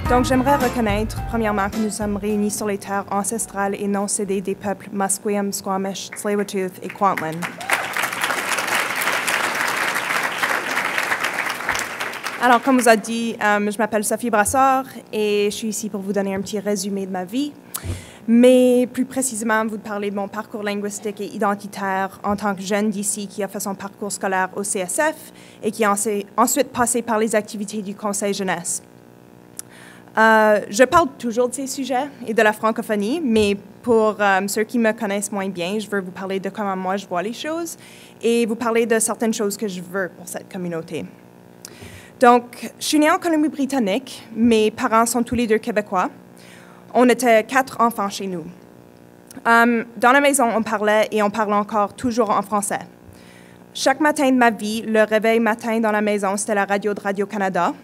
Donc, j'aimerais reconnaître, premièrement, que nous sommes réunis sur les terres ancestrales et non cédées des peuples Musqueam, Squamish, Tsleil-Waututh et Kwantlen. Alors, comme vous a dit, je m'appelle Sophie Brassard et je suis ici pour vous donner un petit résumé de ma vie, mais plus précisément, vous parler de mon parcours linguistique et identitaire en tant que jeune d'ici qui a fait son parcours scolaire au CSF et qui a ensuite passé par les activités du Conseil jeunesse. Je parle toujours de ces sujets et de la francophonie, mais pour ceux qui me connaissent moins bien, je veux vous parler de comment moi je vois les choses et vous parler de certaines choses que je veux pour cette communauté. Donc, je suis née en Colombie-Britannique. Mes parents sont tous les deux québécois. On était 4 enfants chez nous. Dans la maison, on parlait et on parle encore toujours en français. Chaque matin de ma vie, le réveil matin dans la maison, c'était la radio de Radio-Canada,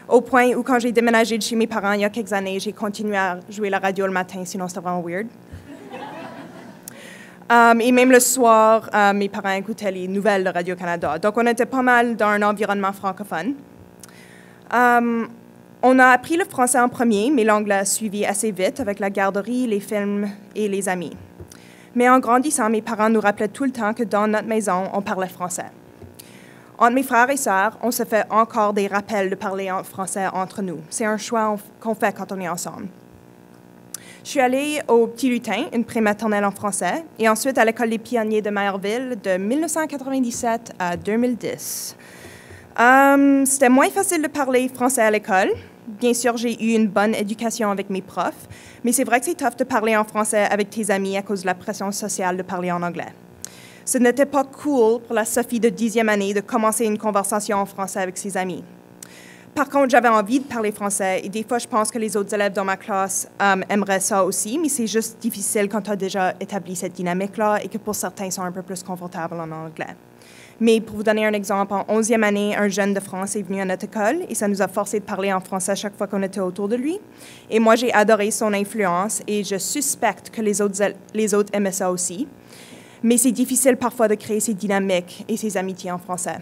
au point où quand j'ai déménagé de chez mes parents il y a quelques années, j'ai continué à jouer la radio le matin, sinon c'était vraiment weird. Et même le soir, mes parents écoutaient les nouvelles de Radio-Canada. Donc, on était pas mal dans un environnement francophone. On a appris le français en premier, mais l'anglais a suivi assez vite avec la garderie, les films et les amis. Mais en grandissant, mes parents nous rappelaient tout le temps que dans notre maison, on parlait français. Entre mes frères et sœurs, on se fait encore des rappels de parler en français entre nous. C'est un choix qu'on fait quand on est ensemble. Je suis allée au Petit Lutin, une prématernelle en français, et ensuite à l'École des pionniers de Maillardville de 1997 à 2010. C'était moins facile de parler français à l'école. Bien sûr, j'ai eu une bonne éducation avec mes profs, mais c'est vrai que c'est tough de parler en français avec tes amis à cause de la pression sociale de parler en anglais. Ce n'était pas cool pour la Sophie de 10e année de commencer une conversation en français avec ses amis. Par contre, j'avais envie de parler français et des fois, je pense que les autres élèves dans ma classe aimeraient ça aussi, mais c'est juste difficile quand tu as déjà établi cette dynamique-là et que pour certains, ils sont un peu plus confortables en anglais. Mais pour vous donner un exemple, en 11e année, un jeune de France est venu à notre école et ça nous a forcé de parler en français chaque fois qu'on était autour de lui. Et moi, j'ai adoré son influence et je suspecte que les autres aimaient ça aussi. Mais c'est difficile parfois de créer ces dynamiques et ces amitiés en français.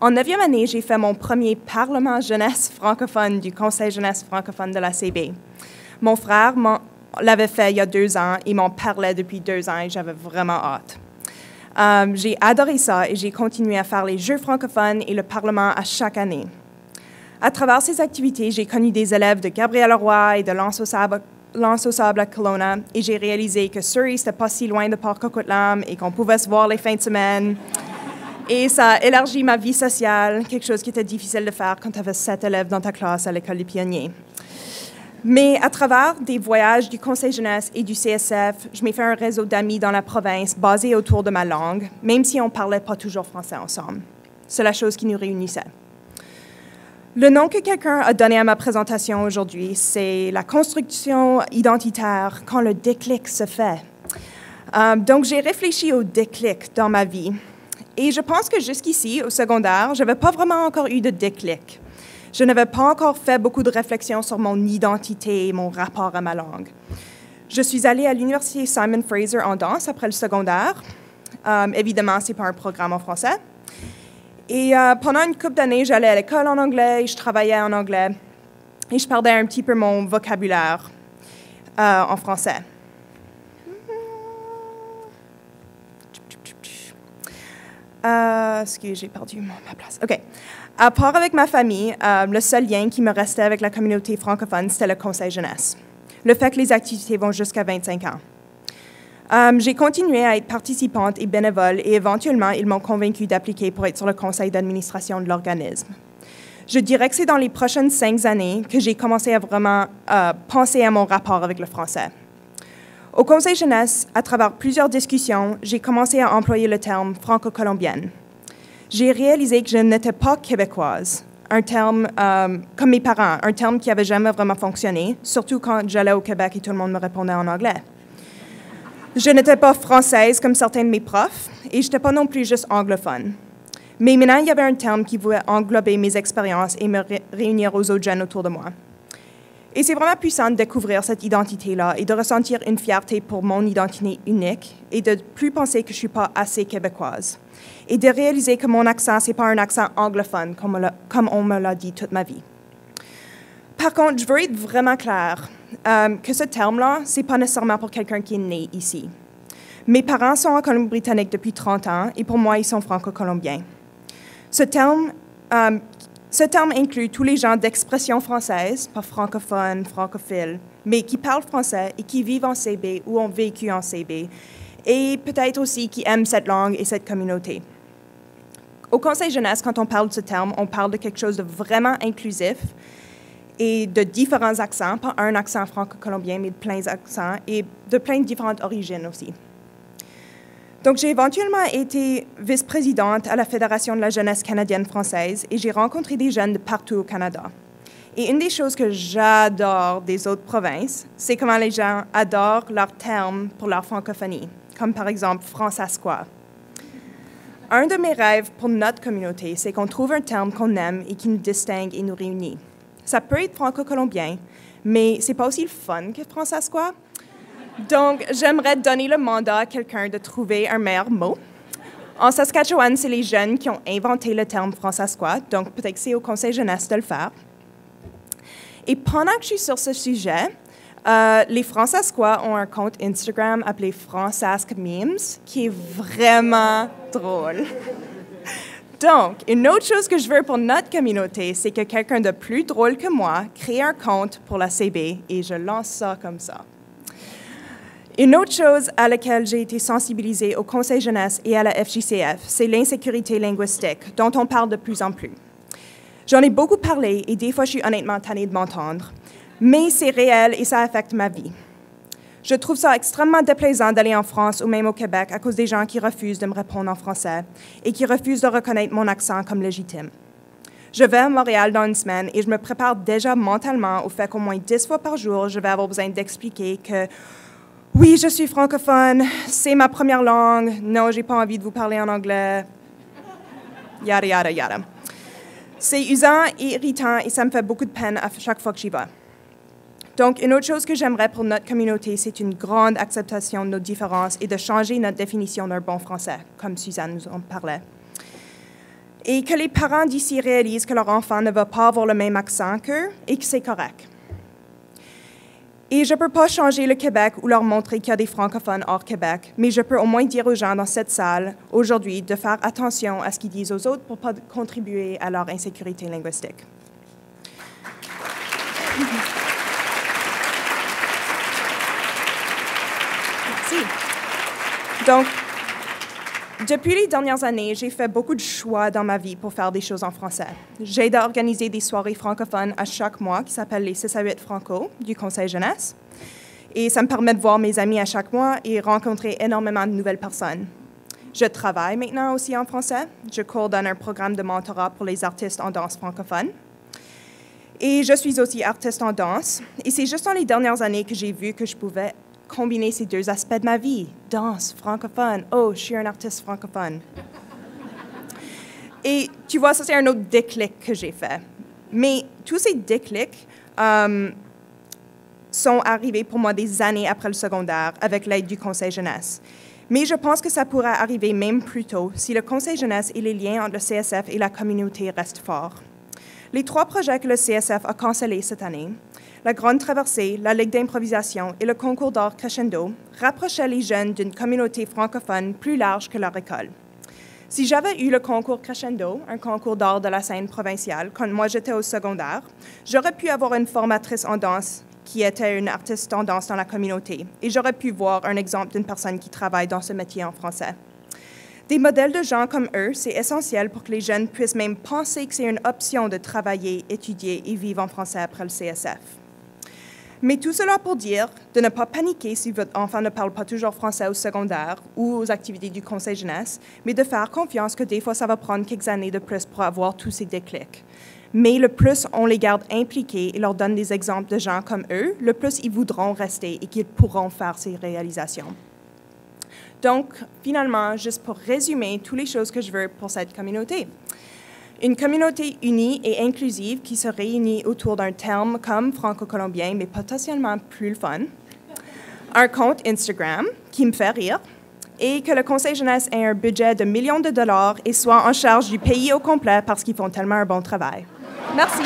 En 9e année, j'ai fait mon premier Parlement jeunesse francophone du Conseil jeunesse francophone de la CB. Mon frère l'avait fait il y a 2 ans et m'en parlait depuis 2 ans et j'avais vraiment hâte. J'ai adoré ça et j'ai continué à faire les Jeux francophones et le Parlement à chaque année. À travers ces activités, j'ai connu des élèves de Gabriel-Leroy et de Lance au sable à Kelowna et j'ai réalisé que Surrey, c'était pas si loin de Port-Coquitlam et qu'on pouvait se voir les fins de semaine. Et ça a élargi ma vie sociale, quelque chose qui était difficile de faire quand tu avais 7 élèves dans ta classe à l'École des pionniers. Mais à travers des voyages du Conseil jeunesse et du CSF, je m'ai fait un réseau d'amis dans la province basé autour de ma langue, même si on ne parlait pas toujours français ensemble. C'est la chose qui nous réunissait. Le nom que quelqu'un a donné à ma présentation aujourd'hui, c'est la construction identitaire quand le déclic se fait. Donc, j'ai réfléchi au déclic dans ma vie. Et je pense que jusqu'ici, au secondaire, je n'avais pas vraiment encore eu de déclic. Je n'avais pas encore fait beaucoup de réflexions sur mon identité et mon rapport à ma langue. Je suis allée à l'Université Simon Fraser en danse après le secondaire. Évidemment, ce n'est pas un programme en français. Et pendant une couple d'années, j'allais à l'école en anglais, je travaillais en anglais et je perdais un petit peu mon vocabulaire en français. Excusez, j'ai perdu ma place. OK. À part avec ma famille, le seul lien qui me restait avec la communauté francophone, c'était le Conseil jeunesse. Le fait que les activités vont jusqu'à 25 ans. J'ai continué à être participante et bénévole et éventuellement, ils m'ont convaincue d'appliquer pour être sur le conseil d'administration de l'organisme. Je dirais que c'est dans les prochaines 5 années que j'ai commencé à vraiment penser à mon rapport avec le français. Au Conseil jeunesse, à travers plusieurs discussions, j'ai commencé à employer le terme franco-colombienne. J'ai réalisé que je n'étais pas québécoise, un terme comme mes parents, un terme qui n'avait jamais vraiment fonctionné, surtout quand j'allais au Québec et tout le monde me répondait en anglais. Je n'étais pas française comme certains de mes profs et je n'étais pas non plus juste anglophone. Mais maintenant, il y avait un terme qui voulait englober mes expériences et me réunir aux autres jeunes autour de moi. Et c'est vraiment puissant de découvrir cette identité-là et de ressentir une fierté pour mon identité unique et de ne plus penser que je ne suis pas assez québécoise. Et de réaliser que mon accent, ce n'est pas un accent anglophone, comme on me l'a dit toute ma vie. Par contre, je veux être vraiment claire que ce terme-là, ce n'est pas nécessairement pour quelqu'un qui est né ici. Mes parents sont en Colombie-Britannique depuis 30 ans et pour moi, ils sont franco-colombiens. Ce terme inclut tous les gens d'expression française, pas francophones, francophiles, mais qui parlent français et qui vivent en CB ou ont vécu en CB, et peut-être aussi qui aiment cette langue et cette communauté. Au Conseil jeunesse, quand on parle de ce terme, on parle de quelque chose de vraiment inclusif et de différents accents, pas un accent franco-colombien, mais de plein d'accents et de plein de différentes origines aussi. Donc, j'ai éventuellement été vice-présidente à la Fédération de la jeunesse canadienne-française et j'ai rencontré des jeunes de partout au Canada. Et une des choses que j'adore des autres provinces, c'est comment les gens adorent leurs termes pour leur francophonie, comme par exemple « françaisquois ». Un de mes rêves pour notre communauté, c'est qu'on trouve un terme qu'on aime et qui nous distingue et nous réunit. Ça peut être franco-colombien, mais c'est pas aussi le fun que françaisquois. Donc, j'aimerais donner le mandat à quelqu'un de trouver un meilleur mot. En Saskatchewan, c'est les jeunes qui ont inventé le terme françaisquois, donc peut-être que c'est au Conseil jeunesse de le faire. Et pendant que je suis sur ce sujet, les Françaisquois ont un compte Instagram appelé Fransask Memes, qui est vraiment drôle. Donc, une autre chose que je veux pour notre communauté, c'est que quelqu'un de plus drôle que moi crée un compte pour la CB et je lance ça comme ça. Une autre chose à laquelle j'ai été sensibilisée au Conseil jeunesse et à la FJCF, c'est l'insécurité linguistique, dont on parle de plus en plus. J'en ai beaucoup parlé et des fois, je suis honnêtement tannée de m'entendre, mais c'est réel et ça affecte ma vie. Je trouve ça extrêmement déplaisant d'aller en France ou même au Québec à cause des gens qui refusent de me répondre en français et qui refusent de reconnaître mon accent comme légitime. Je vais à Montréal dans une semaine et je me prépare déjà mentalement au fait qu'au moins 10 fois par jour, je vais avoir besoin d'expliquer que oui, je suis francophone, c'est ma première langue, non, j'ai pas envie de vous parler en anglais, yada, yada, yada. C'est usant et irritant et ça me fait beaucoup de peine à chaque fois que j'y vais. Donc, une autre chose que j'aimerais pour notre communauté, c'est une grande acceptation de nos différences et de changer notre définition d'un bon français, comme Suzanne nous en parlait. Et que les parents d'ici réalisent que leur enfant ne va pas avoir le même accent qu'eux et que c'est correct. Et je ne peux pas changer le Québec ou leur montrer qu'il y a des francophones hors Québec, mais je peux au moins dire aux gens dans cette salle aujourd'hui de faire attention à ce qu'ils disent aux autres pour ne pas contribuer à leur insécurité linguistique. Merci. Donc, depuis les dernières années, j'ai fait beaucoup de choix dans ma vie pour faire des choses en français. J'ai organisé des soirées francophones à chaque mois qui s'appellent les 6 à 8 Franco du Conseil jeunesse. Et ça me permet de voir mes amis à chaque mois et rencontrer énormément de nouvelles personnes. Je travaille maintenant aussi en français. Je coordonne un programme de mentorat pour les artistes en danse francophone. Et je suis aussi artiste en danse. Et c'est juste dans les dernières années que j'ai vu que je pouvais combiner ces deux aspects de ma vie, danse, francophone. Oh, je suis un artiste francophone. Et tu vois, ça c'est un autre déclic que j'ai fait. Mais tous ces déclics sont arrivés pour moi des années après le secondaire avec l'aide du Conseil jeunesse. Mais je pense que ça pourrait arriver même plus tôt si le Conseil jeunesse et les liens entre le CSF et la communauté restent forts. Les 3 projets que le CSF a cancellés cette année, la Grande Traversée, la Ligue d'improvisation et le concours d'art Crescendo rapprochaient les jeunes d'une communauté francophone plus large que leur école. Si j'avais eu le concours Crescendo, un concours d'art de la scène provinciale, quand moi j'étais au secondaire, j'aurais pu avoir une formatrice en danse qui était une artiste en danse dans la communauté et j'aurais pu voir un exemple d'une personne qui travaille dans ce métier en français. Des modèles de gens comme eux, c'est essentiel pour que les jeunes puissent même penser que c'est une option de travailler, étudier et vivre en français après le CSF. Mais tout cela pour dire de ne pas paniquer si votre enfant ne parle pas toujours français au secondaire ou aux activités du Conseil jeunesse, mais de faire confiance que des fois, ça va prendre quelques années de plus pour avoir tous ces déclics. Mais le plus on les garde impliqués et leur donne des exemples de gens comme eux, le plus ils voudront rester et qu'ils pourront faire ces réalisations. Donc, finalement, juste pour résumer toutes les choses que je veux pour cette communauté. Une communauté unie et inclusive qui se réunit autour d'un terme comme franco-colombien, mais potentiellement plus le fun. Un compte Instagram qui me fait rire. Et que le Conseil jeunesse ait un budget de millions de dollars et soit en charge du pays au complet parce qu'ils font tellement un bon travail. Merci.